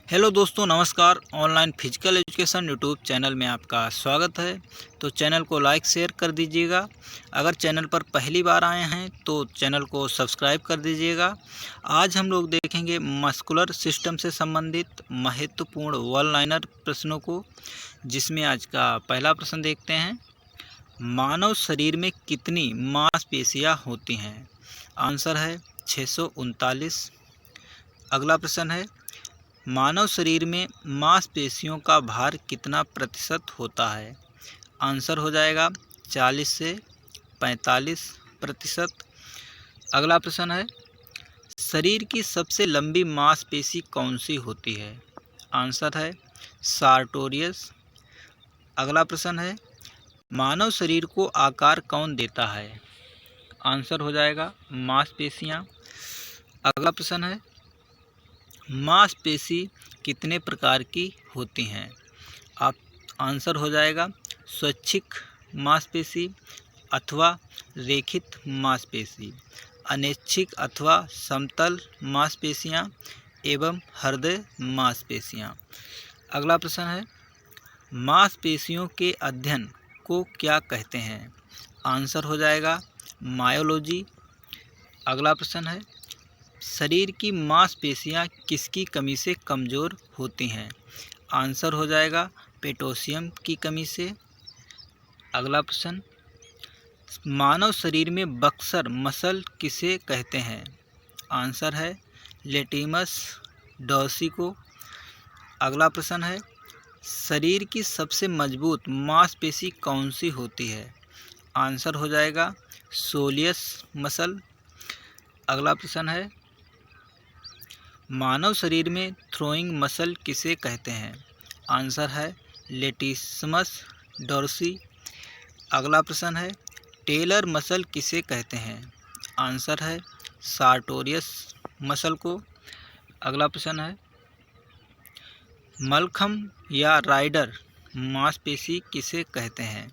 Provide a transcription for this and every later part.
Hello दोस्तों, नमस्कार। Online physical education YouTube channel में आपका स्वागत है। तो चैनल को लाइक शेयर कर दीजिएगा। अगर चैनल पर पहली बार आए हैं तो चैनल को सब्सक्राइब कर दीजिएगा। आज हम लोग देखेंगे मस्कुलर सिस्टम से संबंधित महत्वपूर्ण वन लाइनर प्रश्नों को, जिसमें आज का पहला प्रश्न देखते हैं। मानव शरीर में कितनी मांसपेशियां होती हैं? आंसर है 639। अगला प्रश्न है, मानव शरीर में मांसपेशियों का भार कितना प्रतिशत होता है? आंसर हो जाएगा 40 से 45%। अगला प्रश्न है, शरीर की सबसे लंबी मांसपेशी कौन सी होती है? आंसर है सार्टोरियस। अगला प्रश्न है, मानव शरीर को आकार कौन देता है? आंसर हो जाएगा मांसपेशियां। अगला प्रश्न है, मांसपेशी कितने प्रकार की होती हैं? आप आंसर हो जाएगा स्वैच्छिक मांसपेशी अथवा रेखित मांसपेशी, अनैच्छिक अथवा समतल मांसपेशियां एवं हृदय मांसपेशियां। अगला प्रश्न है, मांसपेशियों के अध्ययन को क्या कहते हैं? आंसर हो जाएगा मायोलॉजी। अगला प्रश्न है, शरीर की मांसपेशियां किसकी कमी से कमज़ोर होती हैं? आंसर हो जाएगा पोटेशियम की कमी से। अगला प्रश्न, मानव शरीर में बक्सर मसल किसे कहते हैं? आंसर है लेटिमस डॉर्सी को। अगला प्रश्न है, शरीर की सबसे मजबूत मांसपेशी कौन सी होती है? आंसर हो जाएगा सोलियस मसल। अगला प्रश्न है, मानव शरीर में थ्रोइंग मसल किसे कहते हैं? आंसर है लेटिसमस डॉर्सी। अगला प्रश्न है, टेलर मसल किसे कहते हैं? आंसर है सार्टोरियस मसल को। अगला प्रश्न है, मलखम या राइडर मांसपेशी किसे कहते हैं?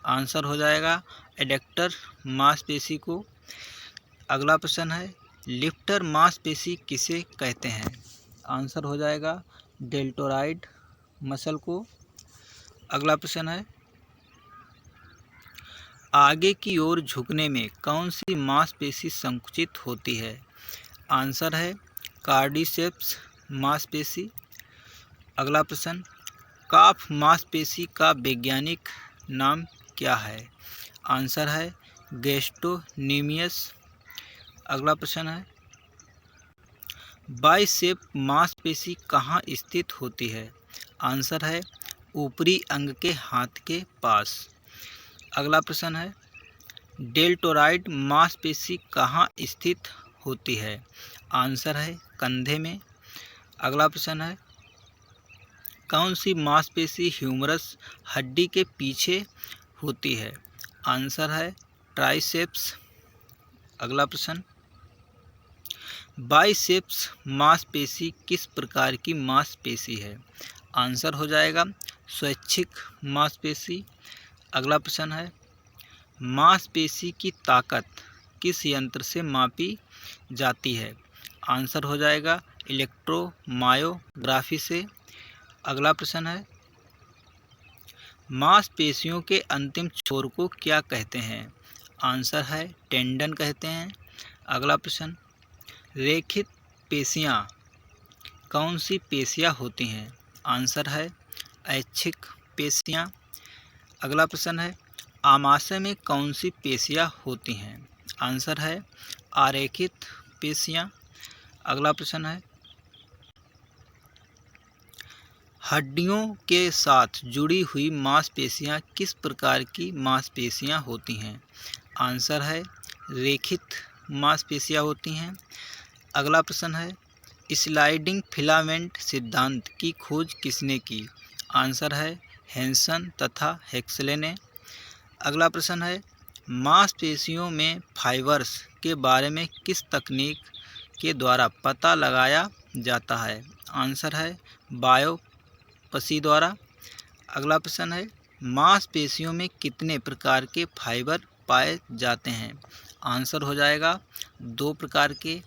आंसर हो जाएगा एडक्टर मांसपेशी को। अगला प्रश्न है, लिफ्टर मांसपेशी किसे कहते हैं? आंसर हो जाएगा डेल्टोराइड मसल को। अगला प्रश्न है, आगे की ओर झुकने में कौन सी मांसपेशी संकुचित होती है? आंसर है कार्डिसेप्स मांसपेशी। अगला प्रश्न, काफ मांसपेशी का वैज्ञानिक नाम क्या है? आंसर है गैस्ट्रोनीमियस। अगला प्रश्न है, बाइसेप मांसपेशी कहाँ स्थित होती है? आंसर है ऊपरी अंग के हाथ के पास। अगला प्रश्न है, डेल्टोराइड मांसपेशी कहाँ स्थित होती है? आंसर है कंधे में। अगला प्रश्न है, कौन सी मांसपेशी ह्यूमरस हड्डी के पीछे होती है? आंसर है ट्राइसेप्स। अगला प्रश्न, बाइसेप्स मांसपेशी किस प्रकार की मांसपेशी है? आंसर हो जाएगा स्वैच्छिक मांसपेशी। अगला प्रश्न है, मांसपेशी की ताकत किस यंत्र से मापी जाती है? आंसर हो जाएगा इलेक्ट्रोमायोग्राफी से। अगला प्रश्न है, मांसपेशियों के अंतिम छोर को क्या कहते हैं? आंसर है टेंडन कहते हैं। अगला प्रश्न, रेखित पेशियां कौन सी पेशियां होती हैं? आंसर है ऐच्छिक पेशियां। अगला प्रश्न है, आमाशय में कौन सी पेशियां होती हैं? आंसर है आरेखित पेशियां। अगला प्रश्न है, हड्डियों के साथ जुड़ी हुई मांसपेशियां किस प्रकार की मांसपेशियां होती हैं? आंसर है रेखित मांसपेशियां होती हैं। अगला प्रश्न है, स्लाइडिंग फिलामेंट सिद्धांत की खोज किसने की? आंसर है हेंसन तथा हेक्सले ने। अगला प्रश्न है, मांसपेशियों में फाइबर्स के बारे में किस तकनीक के द्वारा पता लगाया जाता है? आंसर है बायोप्सी द्वारा। अगला प्रश्न है, मांसपेशियों में कितने प्रकार के फाइबर पाए जाते हैं? आंसर हो जाएगा 2 प्रकार के।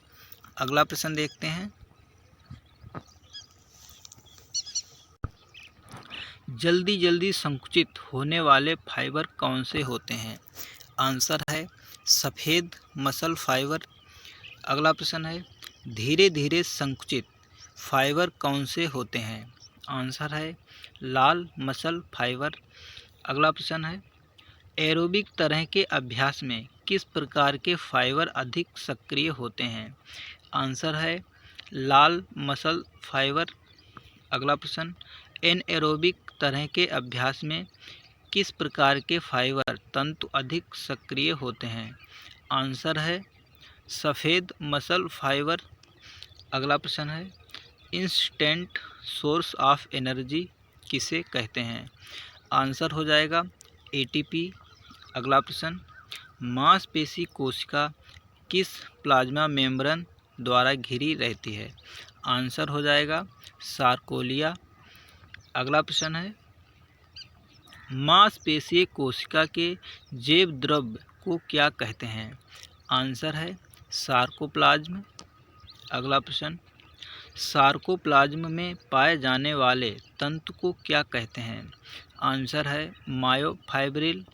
अगला प्रश्न देखते हैं, जल्दी जल्दी संकुचित होने वाले फाइबर कौन से होते हैं? आंसर है सफ़ेद मसल फाइबर। अगला प्रश्न है धीरे धीरे संकुचित फाइबर कौन से होते हैं? आंसर है लाल मसल फाइबर। अगला प्रश्न है एरोबिक तरह के अभ्यास में किस प्रकार के फाइबर अधिक सक्रिय होते हैं? आंसर है लाल मसल फाइबर। अगला प्रश्न एनएरोबिक तरह के अभ्यास में किस प्रकार के फाइबर तंतु अधिक सक्रिय होते हैं? आंसर है सफ़ेद मसल फाइबर। अगला प्रश्न है इंस्टेंट सोर्स ऑफ एनर्जी किसे कहते हैं? आंसर हो जाएगा एटीपी। अगला प्रश्न मांसपेशी कोशिका किस प्लाज्मा मेम्ब्रेन द्वारा घिरी रहती है? आंसर हो जाएगा सार्कोलिया। अगला प्रश्न है मांसपेशीय कोशिका के जैव द्रव्य को क्या कहते हैं? आंसर है सार्कोप्लाज्म। अगला प्रश्न सार्कोप्लाज्म में पाए जाने वाले तंतु को क्या कहते हैं? आंसर है मायोफाइब्रिल।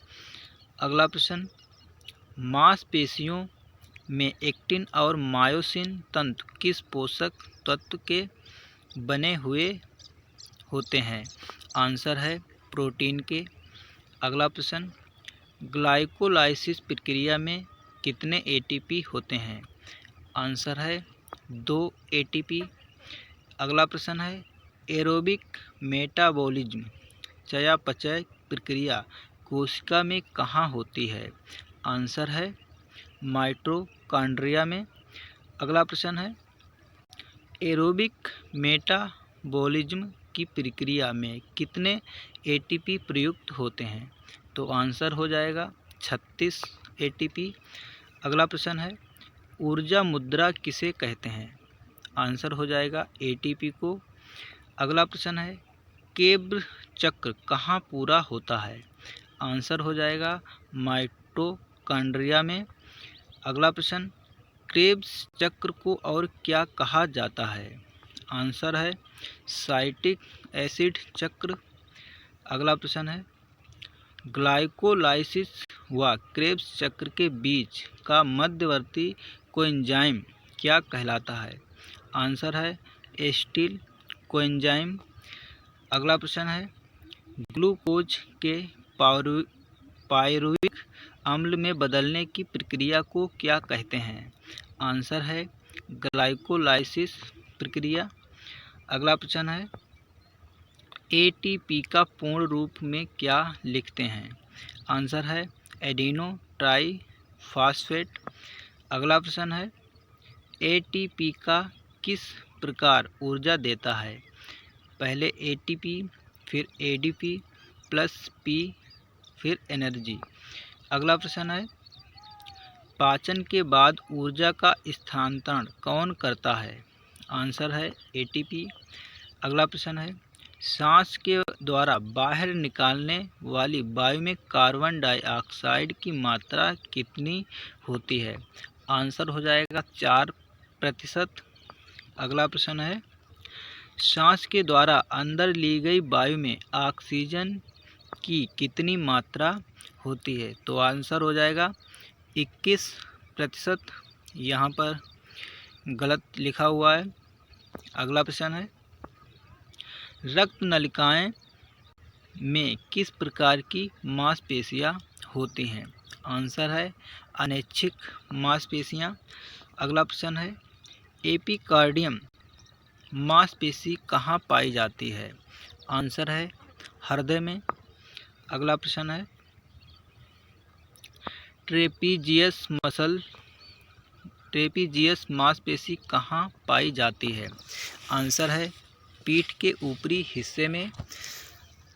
अगला प्रश्न मांसपेशियों में एक्टिन और मायोसिन तंतु किस पोषक तत्व के बने हुए होते हैं? आंसर है प्रोटीन के। अगला प्रश्न ग्लाइकोलाइसिस प्रक्रिया में कितने एटीपी होते हैं? आंसर है 2 एटीपी। अगला प्रश्न है एरोबिक मेटाबॉलिज्म चयापचय प्रक्रिया कोशिका में कहाँ होती है? आंसर है माइटोकॉन्ड्रिया में। अगला प्रश्न है एरोबिक मेटाबॉलिज्म की प्रक्रिया में कितने एटीपी प्रयुक्त होते हैं? तो आंसर हो जाएगा 36 एटीपी। अगला प्रश्न है ऊर्जा मुद्रा किसे कहते हैं? आंसर हो जाएगा एटीपी को। अगला प्रश्न है केब्र चक्र कहाँ पूरा होता है? आंसर हो जाएगा माइटोकॉन्ड्रिया में। अगला प्रश्न क्रेब्स चक्र को और क्या कहा जाता है? आंसर है साइटिक एसिड चक्र। अगला प्रश्न है ग्लाइकोलाइसिस व क्रेब्स चक्र के बीच का मध्यवर्ती कोएंजाइम क्या कहलाता है? आंसर है एसिटिल कोएंजाइम। अगला प्रश्न है ग्लूकोज के पायरुविक अम्ल में बदलने की प्रक्रिया को क्या कहते हैं? आंसर है ग्लाइकोलाइसिस प्रक्रिया। अगला प्रश्न है एटीपी का पूर्ण रूप में क्या लिखते हैं? आंसर है एडिनो ट्राई फॉस्फेट। अगला प्रश्न है एटीपी का किस प्रकार ऊर्जा देता है? पहले एटीपी फिर एडीपी प्लस पी फिर एनर्जी। अगला प्रश्न है पाचन के बाद ऊर्जा का स्थानांतरण कौन करता है? आंसर है एटीपी। अगला प्रश्न है सांस के द्वारा बाहर निकालने वाली वायु में कार्बन डाइऑक्साइड की मात्रा कितनी होती है? आंसर हो जाएगा 4%। अगला प्रश्न है सांस के द्वारा अंदर ली गई वायु में ऑक्सीजन की कितनी मात्रा होती है? तो आंसर हो जाएगा 21%। यहाँ पर गलत लिखा हुआ है। अगला प्रश्न है रक्त नलिकाएं में किस प्रकार की मांसपेशियां होती हैं? आंसर है अनैच्छिक मांसपेशियां। अगला प्रश्न है एपिकार्डियम मांसपेशी कहाँ पाई जाती है? आंसर है हृदय में। अगला प्रश्न है ट्रेपीजियस मांसपेशी कहाँ पाई जाती है? आंसर है पीठ के ऊपरी हिस्से में।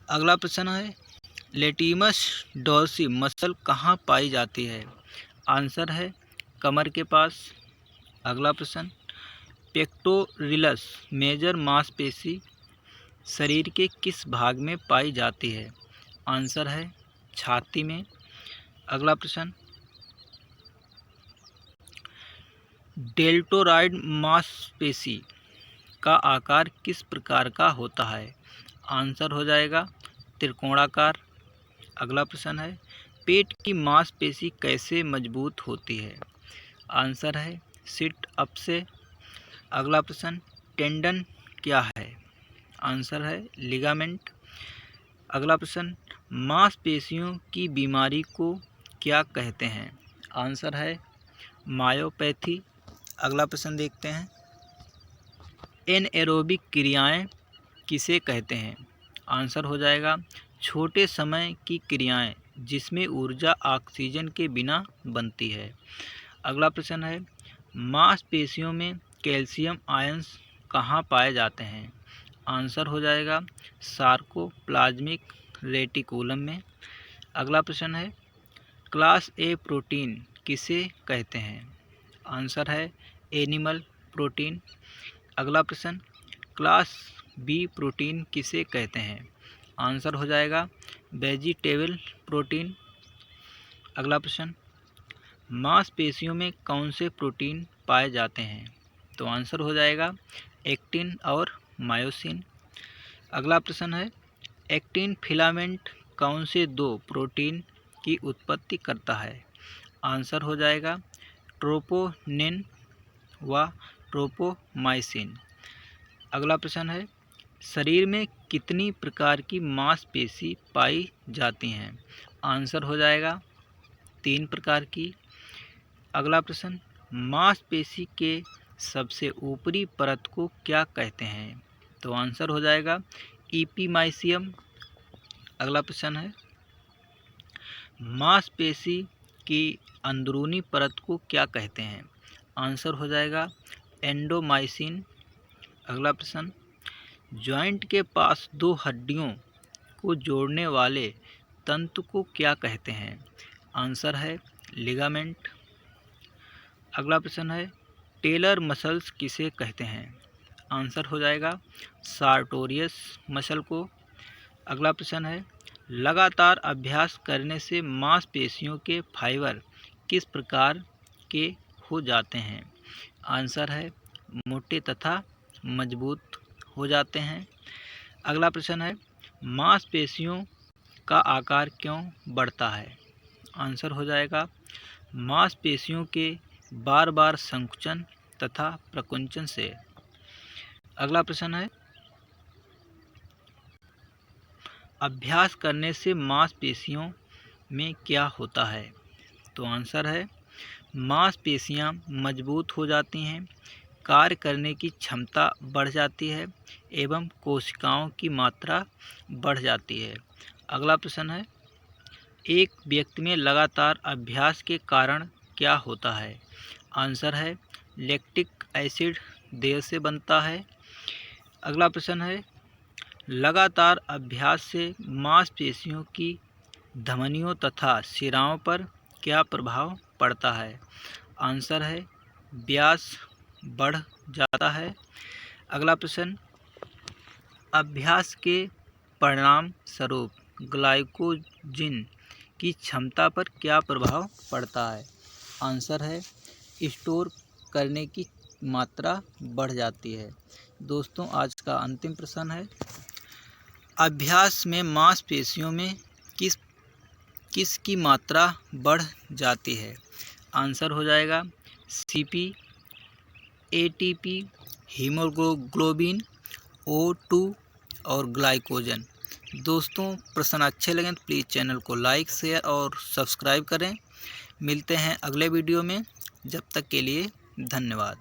अगला प्रश्न है लेटिमस डॉर्सी मसल कहाँ पाई जाती है? आंसर है कमर के पास। अगला प्रश्न पेक्टोरिलस मेजर मांसपेशी शरीर के किस भाग में पाई जाती है? आंसर है छाती में। अगला प्रश्न डेल्टोरॉइड मांसपेशी का आकार किस प्रकार का होता है? आंसर हो जाएगा त्रिकोणाकार। अगला प्रश्न है, पेट की मांसपेशी कैसे मजबूत होती है? आंसर है सिट अप से। अगला प्रश्न, टेंडन क्या है? आंसर है लिगामेंट। अगला प्रश्न, मांसपेशियों की बीमारी को क्या कहते हैं? आंसर है मायोपैथी। अगला प्रश्न देखते हैं, एनएरोबिक क्रियाएं किसे कहते हैं? आंसर हो जाएगा छोटे समय की क्रियाएं जिसमें ऊर्जा ऑक्सीजन के बिना बनती है। अगला प्रश्न है, मांसपेशियों में कैल्शियम आयंस कहाँ पाए जाते हैं? आंसर हो जाएगा सार्कोप्लाज्मिक रेटिकुलम में। अगला प्रश्न है, क्लास ए प्रोटीन किसे कहते हैं? आंसर है एनिमल प्रोटीन। अगला प्रश्न, क्लास बी प्रोटीन किसे कहते हैं? आंसर हो जाएगा वेजिटेबल प्रोटीन। अगला प्रश्न, मांसपेशियों में कौन से प्रोटीन पाए जाते हैं? तो आंसर हो जाएगा एक्टिन और मायोसिन। अगला प्रश्न है, एक्टिन फिलामेंट कौन से दो प्रोटीन की उत्पत्ति करता है? आंसर हो जाएगा ट्रोपोनिन व ट्रोपोमाइसिन। अगला प्रश्न है, शरीर में कितनी प्रकार की मांसपेशी पाई जाती हैं? आंसर हो जाएगा 3 प्रकार की। अगला प्रश्न, मांसपेशी के सबसे ऊपरी परत को क्या कहते हैं? तो आंसर हो जाएगा इपीमाइसियम। अगला प्रश्न है, मांसपेशी की अंदरूनी परत को क्या कहते हैं? आंसर हो जाएगा एंडोमाइसिन। अगला प्रश्न, जॉइंट के पास 2 हड्डियों को जोड़ने वाले तंतु को क्या कहते हैं? आंसर है लिगामेंट। अगला प्रश्न है, टेलर मसल्स किसे कहते हैं? आंसर हो जाएगा सार्टोरियस मसल को। अगला प्रश्न है, लगातार अभ्यास करने से मांसपेशियों के फाइबर किस प्रकार के हो जाते हैं? आंसर है मोटे तथा मजबूत हो जाते हैं। अगला प्रश्न है, मांसपेशियों का आकार क्यों बढ़ता है? आंसर हो जाएगा मांसपेशियों के बार बार संकुचन तथा प्रकुंचन से। अगला प्रश्न है, अभ्यास करने से मांसपेशियों में क्या होता है? तो आंसर है मांसपेशियां मजबूत हो जाती हैं, कार्य करने की क्षमता बढ़ जाती है एवं कोशिकाओं की मात्रा बढ़ जाती है। अगला प्रश्न है, एक व्यक्ति में लगातार अभ्यास के कारण क्या होता है? आंसर है लैक्टिक एसिड देर से बनता है। अगला प्रश्न है, लगातार अभ्यास से मांसपेशियों की धमनियों तथा शिराओं पर क्या प्रभाव पड़ता है? आंसर है व्यास बढ़ जाता है। अगला प्रश्न, अभ्यास के परिणाम स्वरूप ग्लाइकोजन की क्षमता पर क्या प्रभाव पड़ता है? आंसर है स्टोर करने की मात्रा बढ़ जाती है। दोस्तों, आज का अंतिम प्रश्न है, अभ्यास में मांसपेशियों में किस की मात्रा बढ़ जाती है? आंसर हो जाएगा सीपी, एटीपी, हीमोग्लोबिन, O2 और ग्लाइकोजन। दोस्तों, प्रश्न अच्छे लगें तो प्लीज़ चैनल को लाइक, शेयर और सब्सक्राइब करें। मिलते हैं अगले वीडियो में। जब तक के लिए धन्यवाद।